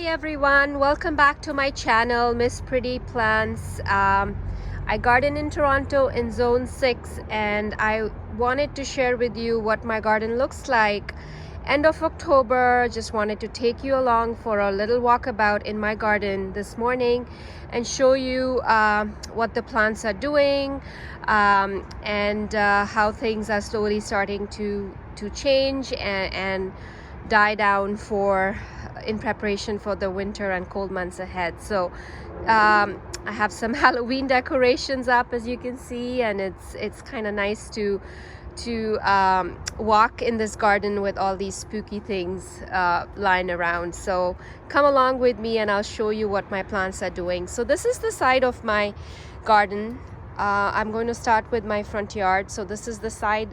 everyone, welcome back to my channel, Miss Pretty Plants. I garden in Toronto in Zone 6 and I wanted to share with you what my garden looks like. End of October, just wanted to take you along for a little walkabout in my garden this morning and show you what the plants are doing and how things are slowly starting to change and die down in preparation for the winter and cold months ahead. So I have some Halloween decorations up, as you can see, and it's kind of nice to walk in this garden with all these spooky things lying around. So come along with me and I'll show you what my plants are doing. So this is the side of my garden. I'm going to start with my front yard. So this is the side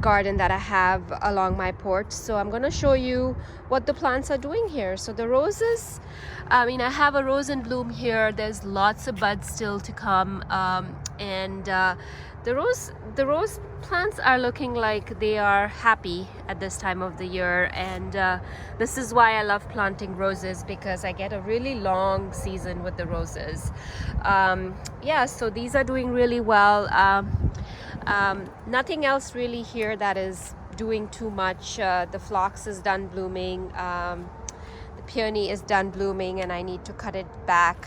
garden that I have along my porch. So I'm going to show you what the plants are doing here. So the roses, I have a rose in bloom here. There's lots of buds still to come, and the rose plants are looking like they are happy at this time of the year, and this is why I love planting roses, because I get a really long season with the roses. Yeah, so these are doing really well. Nothing else really here that is doing too much. The phlox is done blooming, the peony is done blooming, and I need to cut it back,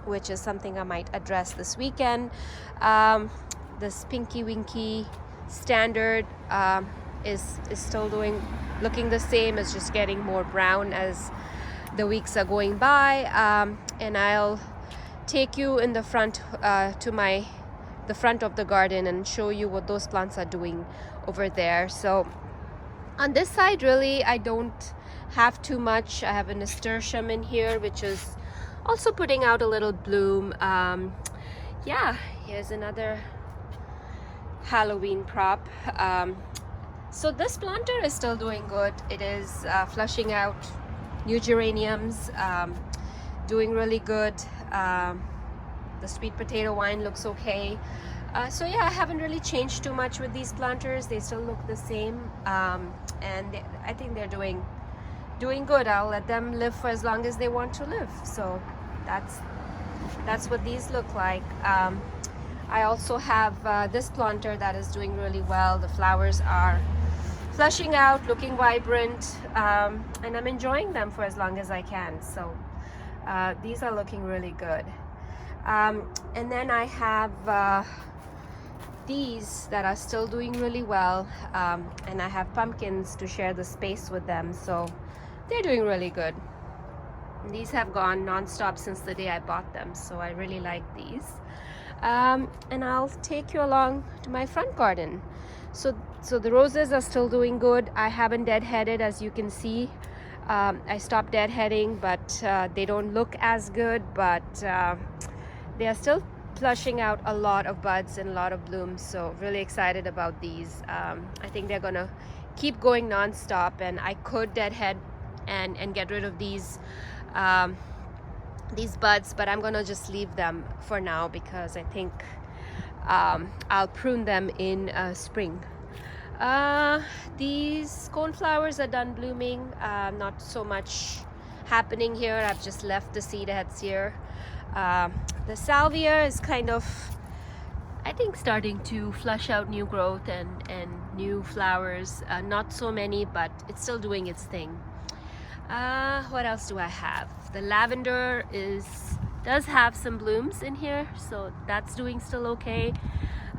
which is something I might address this weekend. This Pinky Winky standard is still looking the same. It's just getting more brown as the weeks are going by, and I'll take you in the front to the front of the garden and show you what those plants are doing over there. So on this side, really, I don't have too much. I have a nasturtium in here, which is also putting out a little bloom. Yeah, here's another Halloween prop. So this planter is still doing good. It is flushing out new geraniums, doing really good. The sweet potato vine looks okay. So yeah, I haven't really changed too much with these planters. They still look the same, and I think they're doing good. I'll let them live for as long as they want to live. So that's what these look like. I also have this planter that is doing really well. The flowers are flushing out, looking vibrant, and I'm enjoying them for as long as I can. So these are looking really good. And then I have these that are still doing really well, and I have pumpkins to share the space with them, so they're doing really good. These have gone non-stop since the day I bought them, so I really like these. And I'll take you along to my front garden. So the roses are still doing good. I haven't deadheaded, as you can see. I stopped deadheading, but they don't look as good, but they are still flushing out a lot of buds and a lot of blooms, so really excited about these. I think they're gonna keep going non-stop, and I could deadhead and get rid of these buds, but I'm gonna just leave them for now because I think I'll prune them in spring. These coneflowers are done blooming. Not so much happening here. I've just left the seed heads here. The Salvia is kind of, I think, starting to flush out new growth and new flowers. Not so many, but it's still doing its thing. What else do I have? The lavender does have some blooms in here, so that's doing still okay.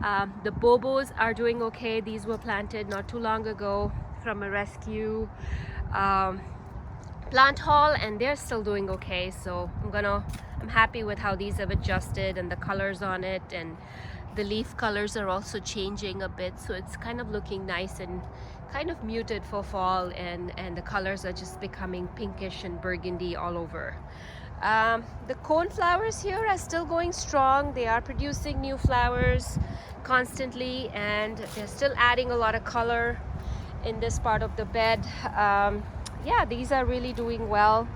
The Bobos are doing okay. These were planted not too long ago from a rescue plant haul, and they're still doing okay. So I'm happy with how these have adjusted and the colors on it, and the leaf colors are also changing a bit, so it's kind of looking nice and kind of muted for fall, and the colors are just becoming pinkish and burgundy all over. The coneflowers here are still going strong. They are producing new flowers constantly, and they're still adding a lot of color in this part of the bed. Yeah, these are really doing well.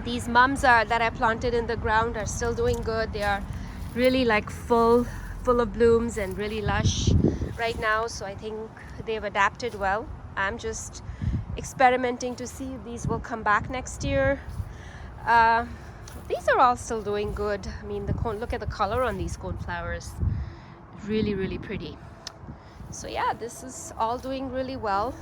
These mums that I planted in the ground are still doing good. They are really like full of blooms and really lush right now, so I think they've adapted well. I'm just experimenting to see if these will come back next year. These are all still doing good. I mean, the cone, look at the color on these coneflowers. Really, really pretty. So yeah, this is all doing really well.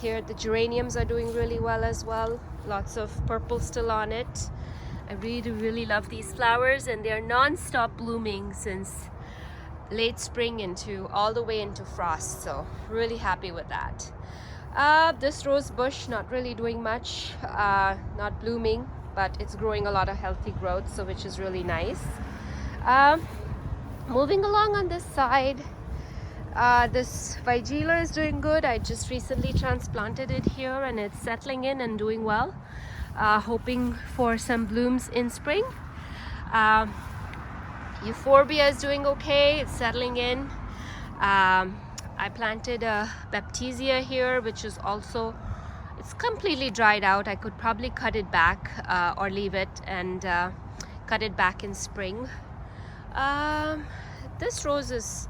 Here the geraniums are doing really well as well. Lots of purple still on it. I really, really love these flowers, and they're non-stop blooming since late spring into all the way into frost. So really happy with that. This rose bush not really doing much, not blooming, but it's growing a lot of healthy growth, so which is really nice. Moving along on this side, this Vigila is doing good. I just recently transplanted it here and it's settling in and doing well. Hoping for some blooms in spring. Euphorbia is doing okay, it's settling in. I planted a Baptisia here, which is also, it's completely dried out. I could probably cut it back or leave it and cut it back in spring. This rose is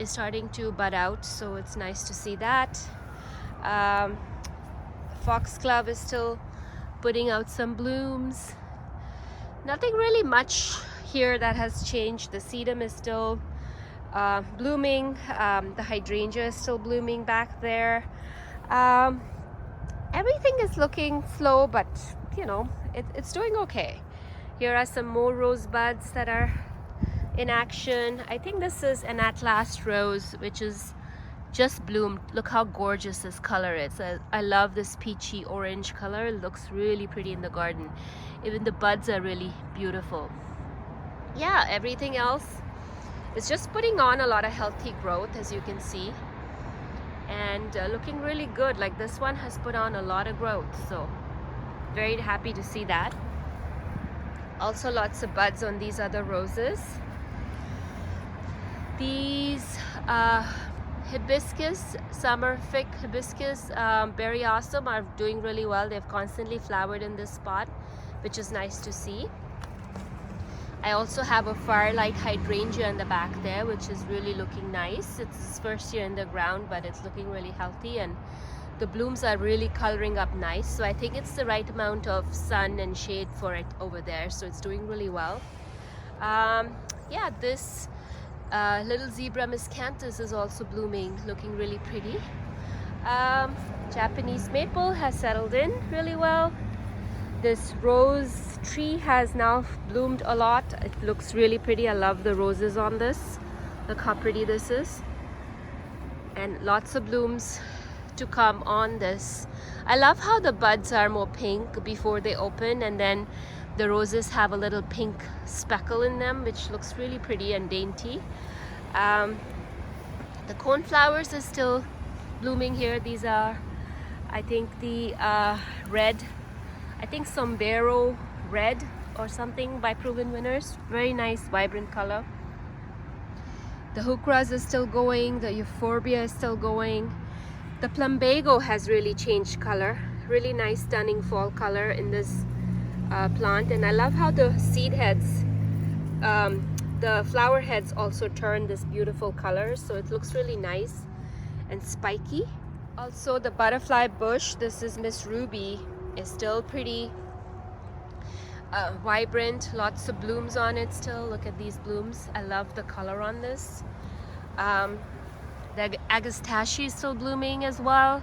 starting to bud out, so it's nice to see that. Foxglove is still putting out some blooms. Nothing really much here that has changed. The sedum is still blooming. The hydrangea is still blooming back there. Everything is looking slow, but you know, it's doing okay. Here are some more rose buds that are in action. I think this is an Atlas rose, which is just bloomed. Look how gorgeous this color is. I love this peachy orange color. It looks really pretty in the garden. Even the buds are really beautiful. Yeah, everything else is just putting on a lot of healthy growth, as you can see, and looking really good. Like this one has put on a lot of growth, so very happy to see that. Also lots of buds on these other roses. These hibiscus, summer fig hibiscus, very awesome, are doing really well. They've constantly flowered in this spot, which is nice to see. I also have a Firelight Hydrangea in the back there, which is really looking nice. It's its first year in the ground, but it's looking really healthy, and the blooms are really coloring up nice. So I think it's the right amount of sun and shade for it over there, so it's doing really well. Yeah, this little zebra miscanthus is also blooming, looking really pretty. Japanese maple has settled in really well. This rose tree has now bloomed a lot. It looks really pretty. I love the roses on this. Look how pretty this is. And lots of blooms to come on this. I love how the buds are more pink before they open, and then the roses have a little pink speckle in them, which looks really pretty and dainty. The coneflowers are still blooming here. These are, I think, the red, I think Sombrero red or something by Proven Winners. Very nice, vibrant color. The heucheras is still going. The euphorbia is still going. The plumbago has really changed color. Really nice, stunning fall color in this plant. And I love how the seed heads, the flower heads also turn this beautiful color. So it looks really nice and spiky. Also the butterfly bush, this is Miss Ruby, is still pretty vibrant. Lots of blooms on it still. Look at these blooms. I love the color on this. The agastache is still blooming as well.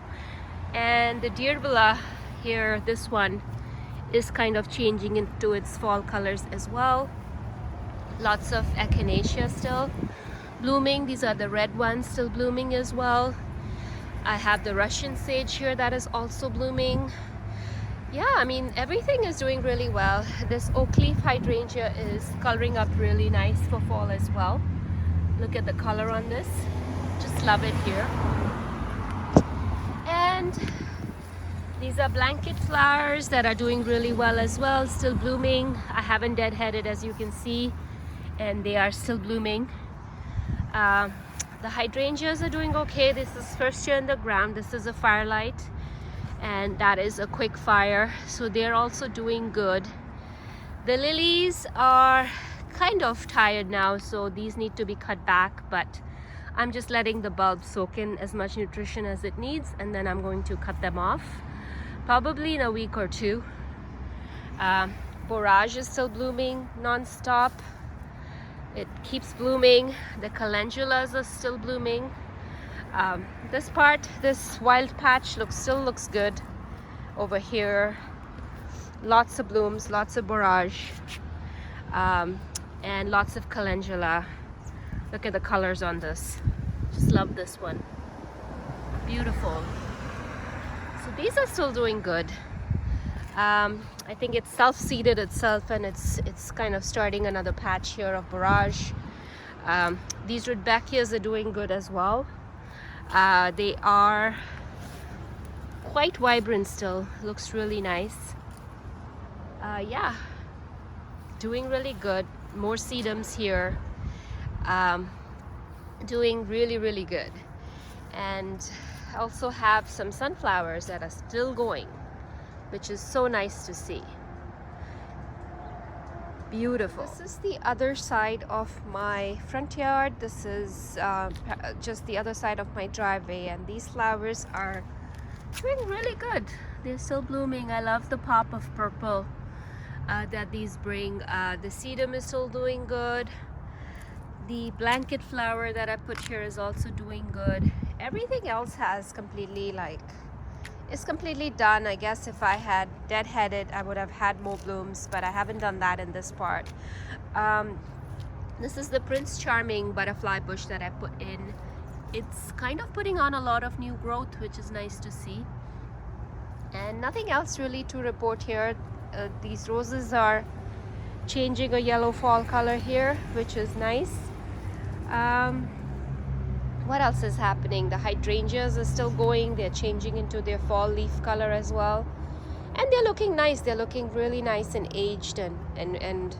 And the Diervilla here, this one, is kind of changing into its fall colors as well. Lots of Echinacea still blooming. These are the red ones still blooming as well. I have the Russian sage here that is also blooming. Yeah, I mean, everything is doing really well. This Leaf Hydrangea is coloring up really nice for fall as well. Look at the color on this. Just love it here. And these are blanket flowers that are doing really well as well, still blooming. I haven't deadheaded, as you can see, and they are still blooming. The hydrangeas are doing okay. This is first year in the ground. This is a Firelight, and that is a quick fire, so they're also doing good. The lilies are kind of tired now, so these need to be cut back, but I'm just letting the bulb soak in as much nutrition as it needs, and then I'm going to cut them off probably in a week or two. Borage is still blooming non-stop. It keeps blooming. The calendulas are still blooming. This wild patch still looks good. Over here, lots of blooms, lots of borage, and lots of calendula. Look at the colors on this. Just love this one. Beautiful. So these are still doing good. I think it's self-seeded itself, and it's kind of starting another patch here of borage. These Rudbeckias are doing good as well. They are quite vibrant still. Looks really nice. Yeah, doing really good. More sedums here. Doing really good. And also have some sunflowers that are still going, which is so nice to see. Beautiful. This is the other side of my front yard. This is just the other side of my driveway, and these flowers are doing really good. They're still blooming. I love the pop of purple that these bring. The sedum is still doing good. The blanket flower that I put here is also doing good. Everything else has completely is completely done. I guess if I had deadheaded, I would have had more blooms, but I haven't done that in this part. This is the Prince Charming butterfly bush that I put in. It's kind of putting on a lot of new growth, which is nice to see. And nothing else really to report here. These roses are changing a yellow fall color here, which is nice. What else is happening? The hydrangeas are still going. They're changing into their fall leaf color as well, and they're looking nice. They're looking really nice and aged, and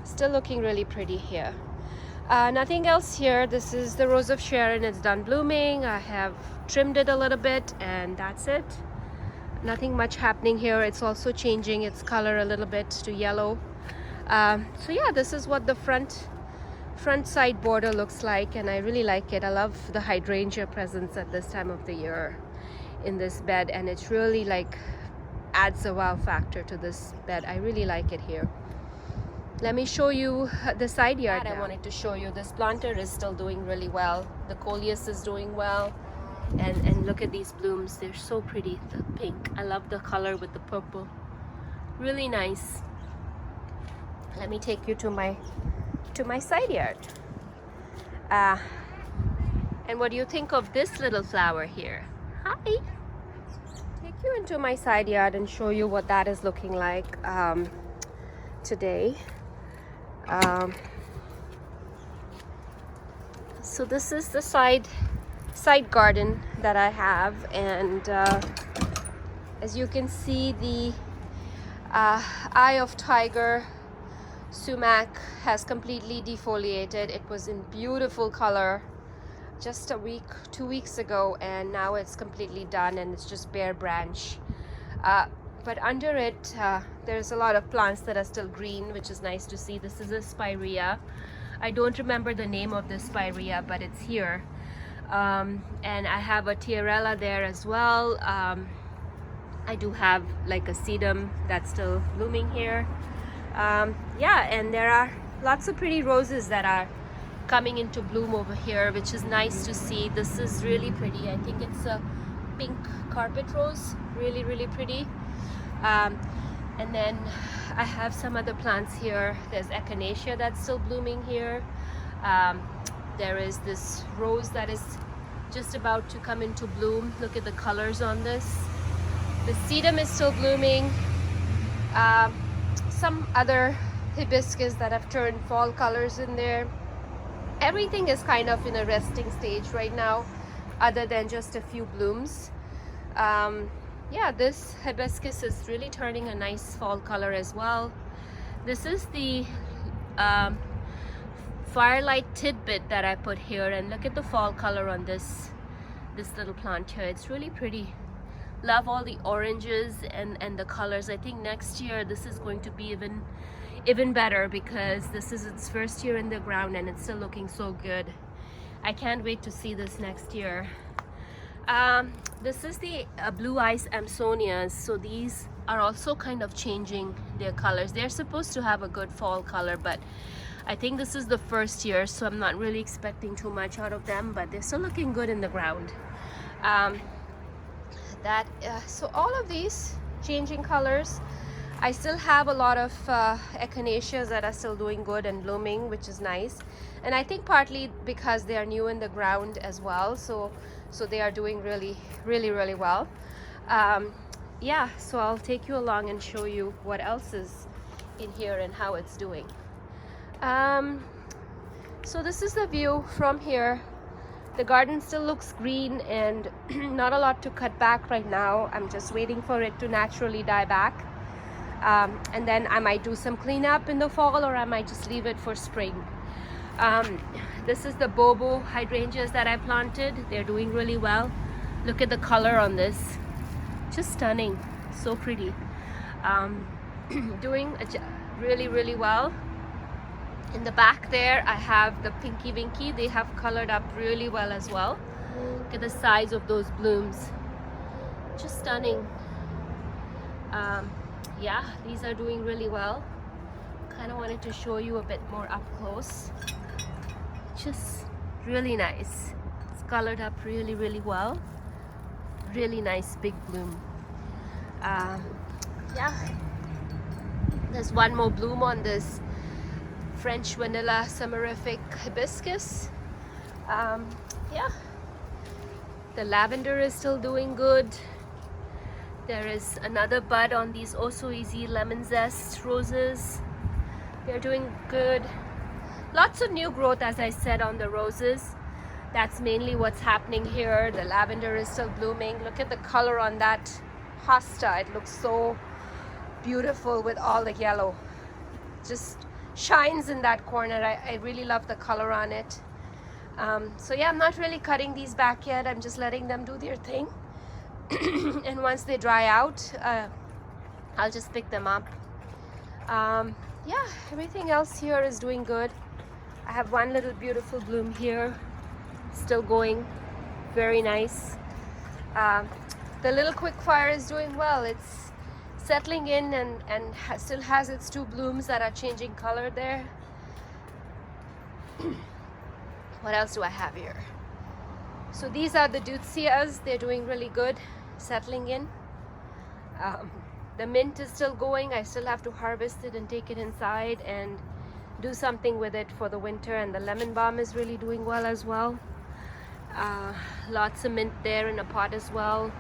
still looking really pretty here. Nothing else here. This is the Rose of Sharon. It's done blooming. I have trimmed it a little bit, and that's it. Nothing much happening here. It's also changing its color a little bit to yellow. So yeah, this is what the front side border looks like, and I really like it. I love the hydrangea presence at this time of the year in this bed, and it's really adds a wow factor to this bed. I really like it here. Let me show you the side yard now. I wanted to show you this planter is still doing really well. The coleus is doing well, and look at these blooms. They're so pretty. The pink, I love the color with the purple. Really nice. Let me take you to my side yard. And what do you think of this little flower here? Hi. Take you into my side yard and show you what that is looking like today. So this is the side garden that I have, and as you can see, the Eye of Tiger sumac has completely defoliated. It was in beautiful color just 2 weeks ago, and now it's completely done, and it's just bare branch. But under it, there's a lot of plants that are still green, which is nice to see. This is a spirea. I don't remember the name of this spirea, but it's here. And I have a tiarella there as well. I do have a sedum that's still blooming here. Yeah, and there are lots of pretty roses that are coming into bloom over here, which is nice to see. This is really pretty. I think it's a pink carpet rose. Really pretty. And then I have some other plants here. There's Echinacea that's still blooming here. There is this rose that is just about to come into bloom. Look at the colors on this. The sedum is still blooming. Some other hibiscus that have turned fall colors in there. Everything is kind of in a resting stage right now, other than just a few blooms. Yeah, this hibiscus is really turning a nice fall color as well. This is the Firelight Tidbit that I put here, and look at the fall color on this little plant here. It's really pretty. Love all the oranges and the colors. I think next year this is going to be even better, because this is its first year in the ground and it's still looking so good. I can't wait to see this next year. This is the blue Ice Amsonias. So these are also kind of changing their colors. They're supposed to have a good fall color, but I think this is the first year, so I'm not really expecting too much out of them, but they're still looking good in the ground. So all of these changing colors. I still have a lot of Echinaceas that are still doing good and blooming, which is nice. And I think partly because they are new in the ground as well, so they are doing really well. Yeah, so I'll take you along and show you what else is in here and how it's doing. So this is the view from here. The garden still looks green and not a lot to cut back right now. I'm just waiting for it to naturally die back. And then I might do some cleanup in the fall, or I might just leave it for spring. This is the Bobo Hydrangeas that I planted. They're doing really well. Look at the color on this. Just stunning. So pretty. Doing really well. In the back there, I have the Pinky Winky. They have colored up really well as well. Look at the size of those blooms. Just stunning. Yeah, these are doing really well. Kind of wanted to show you a bit more up close. Just really nice. It's colored up really well. Really nice big bloom. Yeah, there's one more bloom on this French vanilla sumerific hibiscus. Yeah, the lavender is still doing good. There is another bud on these Oh So Easy lemon zest roses. They're doing good. Lots of new growth, as I said, on the roses. That's mainly what's happening here. The lavender is still blooming. Look at the color on that Hosta. It looks so beautiful with all the yellow. Just shines in that corner. I really love the color on it. So yeah, I'm not really cutting these back yet. I'm just letting them do their thing. And once they dry out, I'll just pick them up. Yeah, everything else here is doing good. I have one little beautiful bloom here, still going very nice. The little quickfire is doing well. It's settling in and still has its two blooms that are changing color there. What else do I have here? So these are the Deutzias. They're doing really good, settling in. The mint is still going. I still have to harvest it and take it inside and do something with it for the winter. And the lemon balm is really doing well as well. Lots of mint there in a pot as well.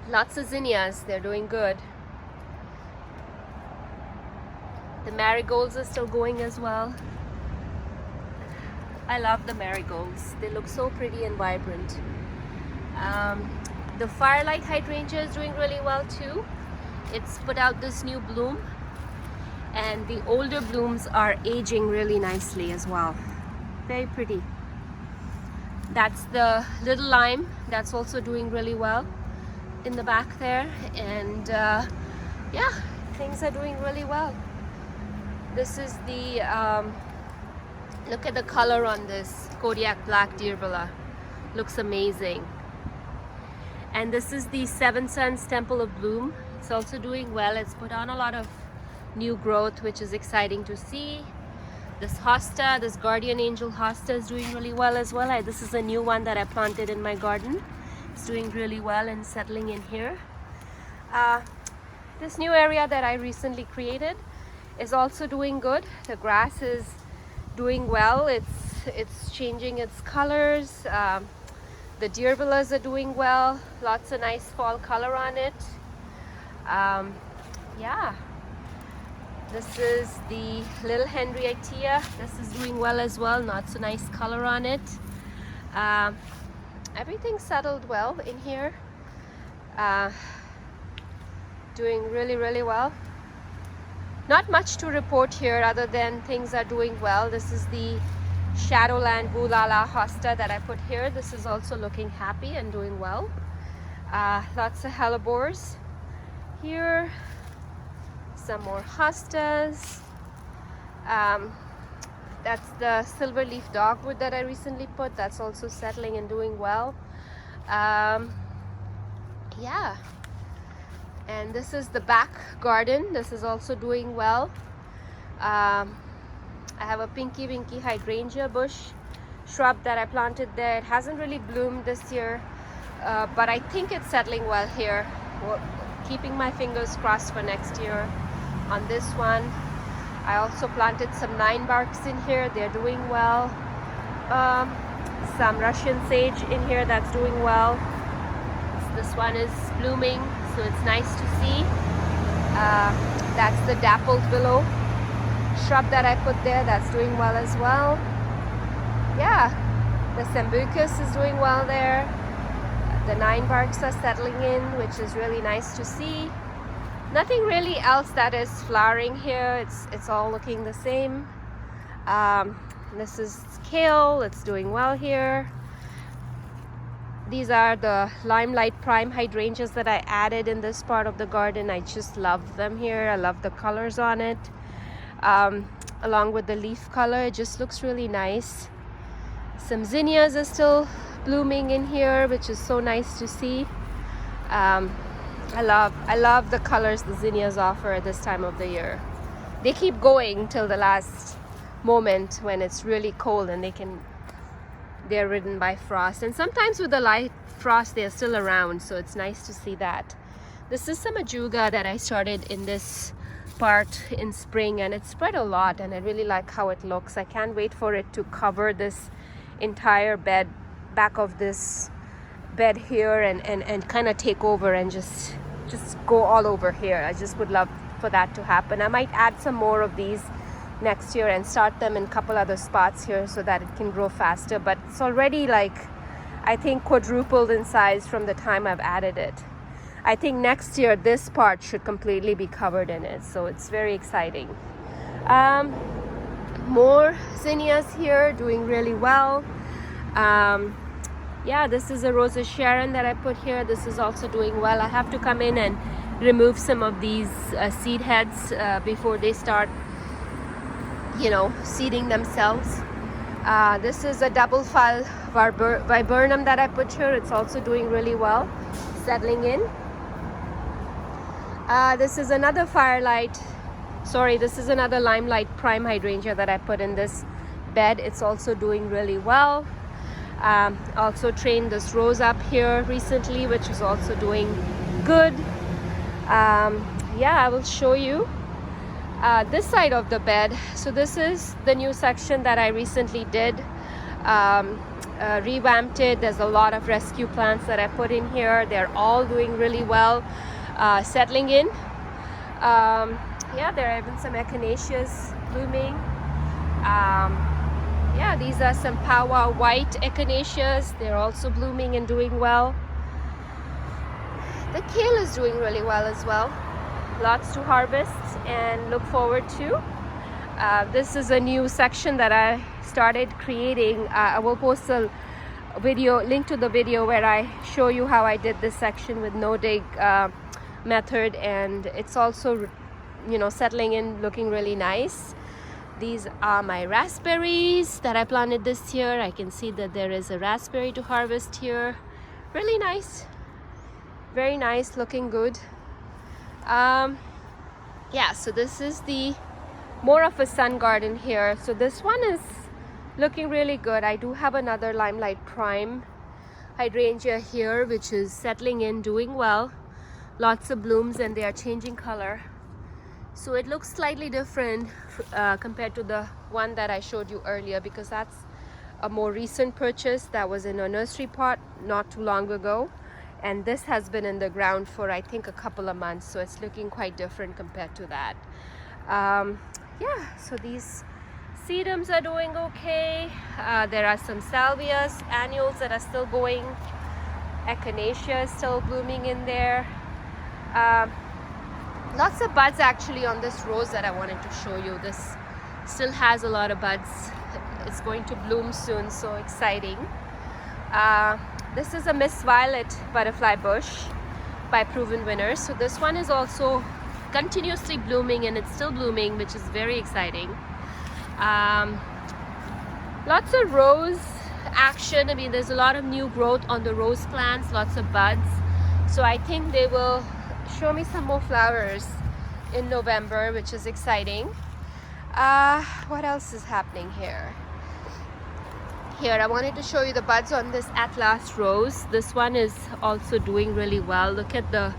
Lots of zinnias. They're doing good. The marigolds are still going as well. I love the marigolds. They look so pretty and vibrant. The Limelight Hydrangea is doing really well too. It's put out this new bloom, and the older blooms are aging really nicely as well. Very pretty. That's the little lime. That's also doing really well in the back there. And yeah, things are doing really well. This is the look at the color on this Kodiak Black Deervilla. Looks amazing. And this is the Seven Suns Temple of Bloom. It's also doing well. It's put on a lot of new growth, which is exciting to see. This Hosta, this Guardian Angel Hosta is doing really well as well. This is a new one that I planted in my garden. It's doing really well and settling in here. This new area that I recently created is also doing good. The grass is doing well. It's changing its colors. The Deervillas are doing well. Lots of nice fall color on it. Yeah. This is the little Henrietta. This is doing well as well. Not so nice color on it. Everything settled well in here. Doing really well. Not much to report here other than things are doing well. This is the Shadowland Bulala Hosta that I put here. This is also looking happy and doing well. Lots of hellebores here. Some more hostas. That's the silver leaf dogwood that I recently put. That's also settling and doing well. Yeah, and this is the back garden. This is also doing well. I have a pinky hydrangea bush shrub that I planted there. It hasn't really bloomed this year, but I think it's settling well here. Keeping my fingers crossed for next year on this one. I also planted some 9 barks in here. They're doing well. Some Russian sage in here that's doing well. This one is blooming, so it's nice to see. That's the dappled willow shrub that I put there. That's doing well as well. Yeah, the sambucus is doing well there. The 9 barks are settling in, which is really nice to see. Nothing really else that is flowering here. It's all looking the same. This is kale. It's doing well here. These are the Limelight Prime hydrangeas that I added in this part of the garden. I just love them here. I love the colors on it. Along with the leaf color, it just looks really nice. Some zinnias are still blooming in here, which is so nice to see. I love the colors the zinnias offer at this time of the year. They keep going till the last moment when it's really cold and they're ridden by frost, and sometimes with the light frost they're still around, so it's nice to see that. This is some ajuga that I started in this part in spring, and it spread a lot, and I really like how it looks. I can't wait for it to cover this entire bed, back of this bed here, and kind of take over and just go all over here. I just would love for that to happen. I might add some more of these next year and start them in a couple other spots here so that it can grow faster, but it's already like I think quadrupled in size from the time I've added it. I think next year this part should completely be covered in it, so it's very exciting. More zinnias here doing really well. Yeah, this is a Rose of Sharon that I put here. This is also doing well. I have to come in and remove some of these seed heads before they start, seeding themselves. This is a double file viburnum that I put here. It's also doing really well, settling in. This is another this is another Limelight Prime hydrangea that I put in this bed. It's also doing really well. Also trained this rose up here recently, which is also doing good. Yeah, I will show you this side of the bed. So this is the new section that I recently did, revamped it. There's a lot of rescue plants that I put in here. They're all doing really well, settling in. Yeah, there are even some echinaceas blooming. Yeah, these are some Powwow white echinaceas. They're also blooming and doing well. The kale is doing really well as well. Lots to harvest and look forward to. This is a new section that I started creating. I will post a link to the video where I show you how I did this section with no dig method, and it's also settling in, looking really nice. These are my raspberries that I planted this year. I can see that there is a raspberry to harvest here. Really nice, very nice, looking good. Yeah, so this is the more of a sun garden here. So this one is looking really good. I do have another Limelight Prime hydrangea here, which is settling in, doing well. Lots of blooms, and they are changing color. So it looks slightly different compared to the one that I showed you earlier, because that's a more recent purchase that was in a nursery pot not too long ago, and this has been in the ground for I think a couple of months, so it's looking quite different compared to that. Yeah, so these sedums are doing okay. There are some salvias, annuals that are still going. Echinacea is still blooming in there. Lots of buds actually on this rose that I wanted to show you. This still has a lot of buds. It's going to bloom soon, so exciting. This is a Miss Violet butterfly bush by Proven Winners. So this one is also continuously blooming, and it's still blooming, which is very exciting. Lots of rose action. I mean, there's a lot of new growth on the rose plants, lots of buds. So I think they will show me some more flowers in November, which is exciting. What else is happening here? Here, I wanted to show you the buds on this Atlas rose. This one is also doing really well. Look at the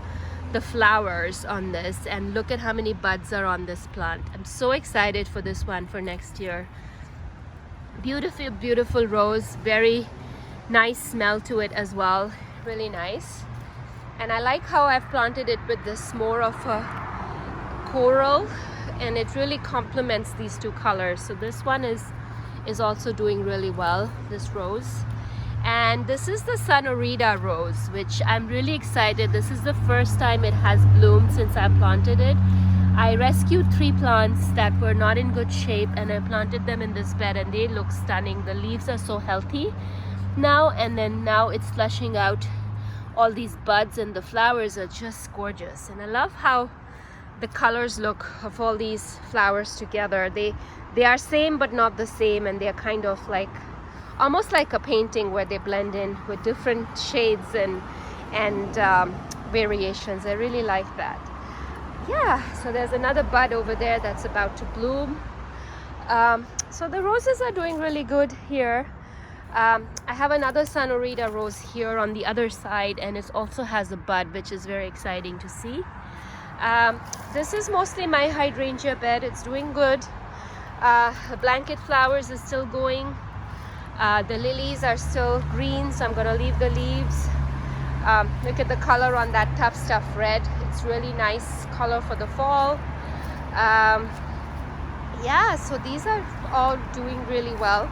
flowers on this, and look at how many buds are on this plant. I'm so excited for this one for next year. Beautiful, beautiful rose. Very nice smell to it as well. Really nice. And I like how I've planted it with this more of a coral, and it really complements these two colors. So this one is also doing really well, this rose. And this is the Sanorita Rose, which I'm really excited. This is the first time it has bloomed since I planted it. I rescued 3 plants that were not in good shape, and I planted them in this bed, and they look stunning. The leaves are so healthy now, and then now it's flushing out all these buds, and the flowers are just gorgeous. And I love how the colors look of all these flowers together. They are same but not the same, and they're kind of like almost like a painting where they blend in with different shades and variations. I really like that. Yeah, so there's another bud over there that's about to bloom. So the roses are doing really good here. I have another Sanorita Rose here on the other side, and it also has a bud, which is very exciting to see. This is mostly my hydrangea bed. It's doing good. The blanket flowers is still going. The lilies are still green, so I'm going to leave the leaves. Look at the color on that Tough Stuff red. It's really nice color for the fall. Yeah, so these are all doing really well.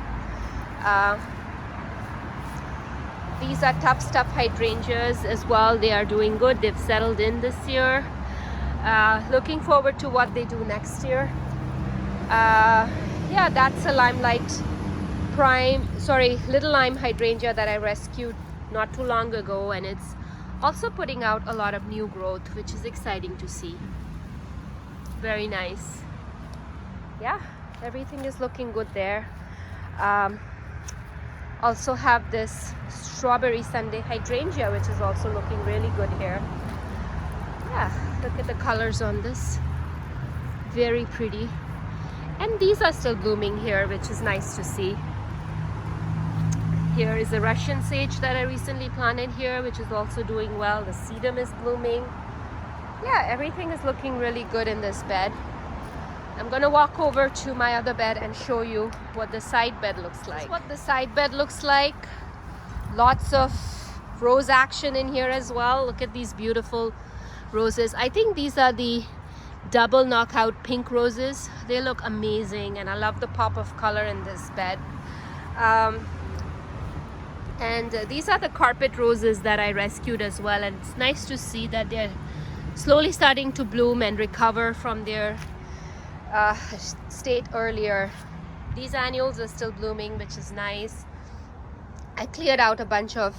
These are Tough Stuff hydrangeas as well. They are doing good. They've settled in this year. Looking forward to what they do next year. Yeah, that's a Little Lime Hydrangea that I rescued not too long ago, and it's also putting out a lot of new growth, which is exciting to see. Very nice. Yeah, everything is looking good there. Also have this Strawberry Sundae Hydrangea, which is also looking really good here. Yeah, look at the colors on this. Very pretty. And these are still blooming here, which is nice to see. Here is a Russian sage that I recently planted here, which is also doing well. The sedum is blooming. Yeah, everything is looking really good in this bed. I'm gonna walk over to my other bed and show you what the side bed looks like. This is what the side bed looks like. Lots of rose action in here as well. Look at these beautiful roses. I think these are the double knockout pink roses. They look amazing, and I love the pop of color in this bed. And these are the carpet roses that I rescued as well, and it's nice to see that they're slowly starting to bloom and recover from their state earlier. These annuals are still blooming, which is nice. I cleared out a bunch of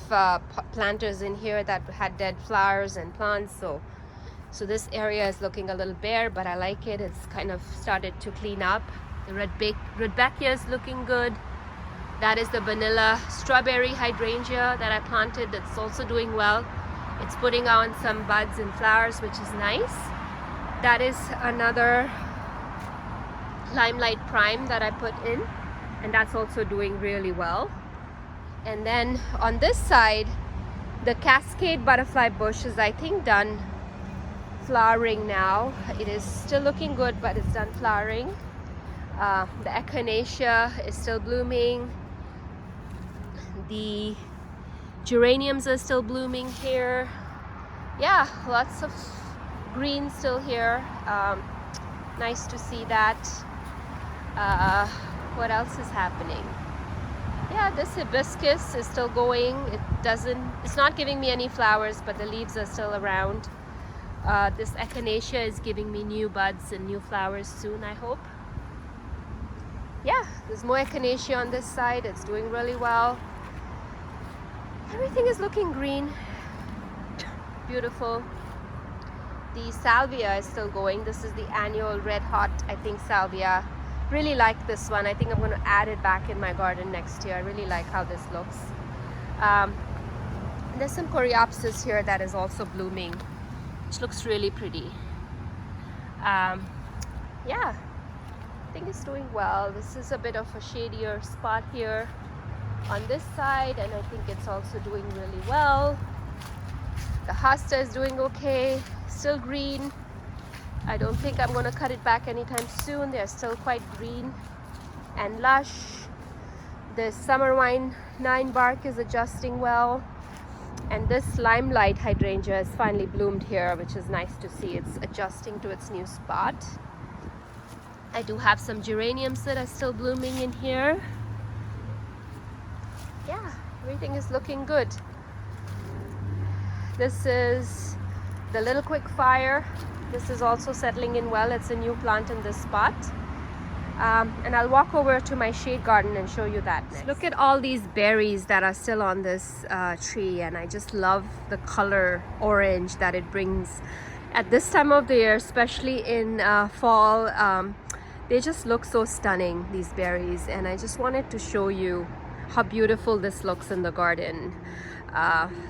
planters in here that had dead flowers and plants, so this area is looking a little bare, but I like it. It's kind of started to clean up. The Rudbeckia is looking good. That is the vanilla Strawberry Hydrangea that I planted. That's also doing well. It's putting on some buds and flowers, which is nice. That is another Limelight Prime that I put in, and that's also doing really well. And then on this side, the Cascade Butterfly Bush is, I think, done flowering now. It is still looking good, but it's done flowering. The Echinacea is still blooming. The Geraniums are still blooming here. Yeah, lots of green still here. Nice to see that. What else is happening? Yeah, this hibiscus is still going. It's not giving me any flowers, but the leaves are still around. This Echinacea is giving me new buds and new flowers soon, I hope. Yeah, there's more Echinacea on this side. It's doing really well. Everything is looking green. Beautiful. The Salvia is still going. This is the annual red hot, I think, Salvia. Really like this one. I think I'm going to add it back in my garden next year. I really like how this looks. There's some coreopsis here that is also blooming, which looks really pretty. Yeah, I think it's doing well. This is a bit of a shadier spot here on this side, and I think it's also doing really well. The Hosta is doing okay, still green. I don't think I'm going to cut it back anytime soon. They're still quite green and lush. The summer wine 9 bark is adjusting well, and this Limelight Hydrangea has finally bloomed here, which is nice to see. It's adjusting to its new spot. I do have some geraniums that are still blooming in here. Yeah, everything is looking good. This is the Little Quick Fire. This is also settling in well. It's a new plant in this spot. And I'll walk over to my shade garden and show you that next. Look at all these berries that are still on this tree, and I just love the color orange that it brings at this time of the year, especially in fall. They just look so stunning, these berries, and I just wanted to show you how beautiful this looks in the garden.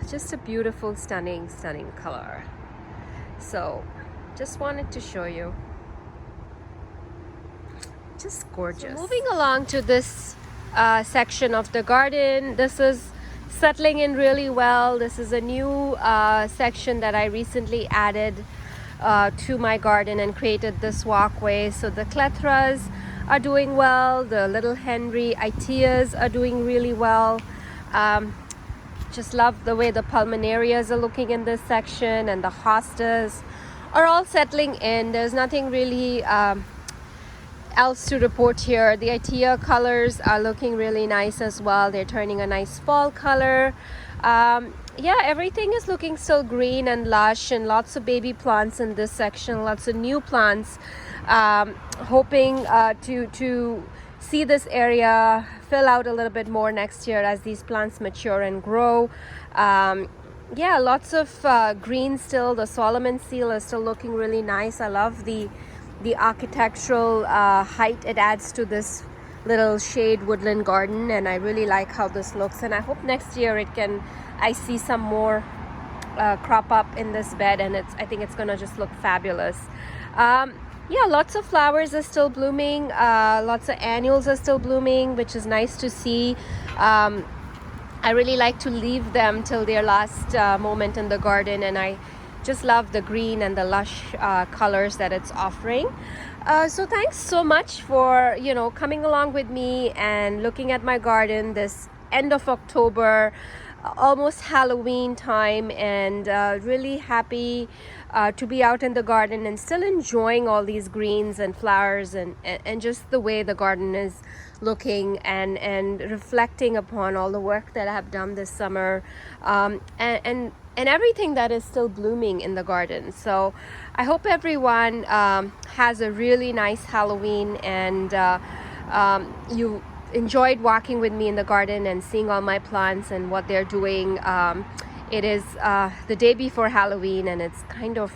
Just a beautiful, stunning color. So just wanted to show you. Just gorgeous. So moving along to this section of the garden, this is settling in really well. This is a new section that I recently added to my garden and created this walkway. So the clethras are doing well. The little Henry Iteas are doing really well. Just love the way the pulmonarias are looking in this section, and the hostas are all settling in. There's nothing really else to report here. The Itea colors are looking really nice as well. They're turning a nice fall color. Yeah, everything is looking still green and lush, and lots of baby plants in this section, lots of new plants. Hoping to see this area fill out a little bit more next year as these plants mature and grow. Yeah, lots of green still. The Solomon seal is still looking really nice. I love the architectural height it adds to this little shade woodland garden, and I really like how this looks, and I hope next year I see some more crop up in this bed, and I think it's gonna just look fabulous. Yeah, lots of flowers are still blooming. Lots of annuals are still blooming, which is nice to see. I really like to leave them till their last moment in the garden, and I just love the green and the lush colors that it's offering. So thanks so much for coming along with me and looking at my garden this end of October, almost Halloween time, and really happy to be out in the garden and still enjoying all these greens and flowers and just the way the garden is looking and reflecting upon all the work that I have done this summer, and everything that is still blooming in the garden. So I hope everyone has a really nice Halloween, and you enjoyed walking with me in the garden and seeing all my plants and what they're doing. It is the day before Halloween, and it's kind of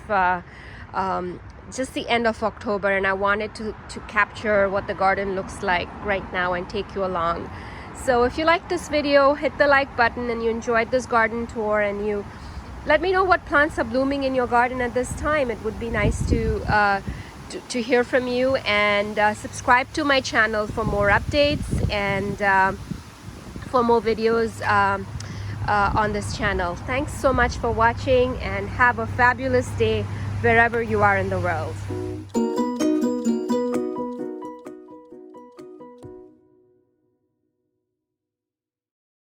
just the end of October, and I wanted to capture what the garden looks like right now and take you along. So if you like this video, hit the like button, and you enjoyed this garden tour, and you let me know what plants are blooming in your garden at this time. It would be nice to hear from you, and subscribe to my channel for more updates and for more videos on this channel. Thanks so much for watching, and have a fabulous day wherever you are in the world.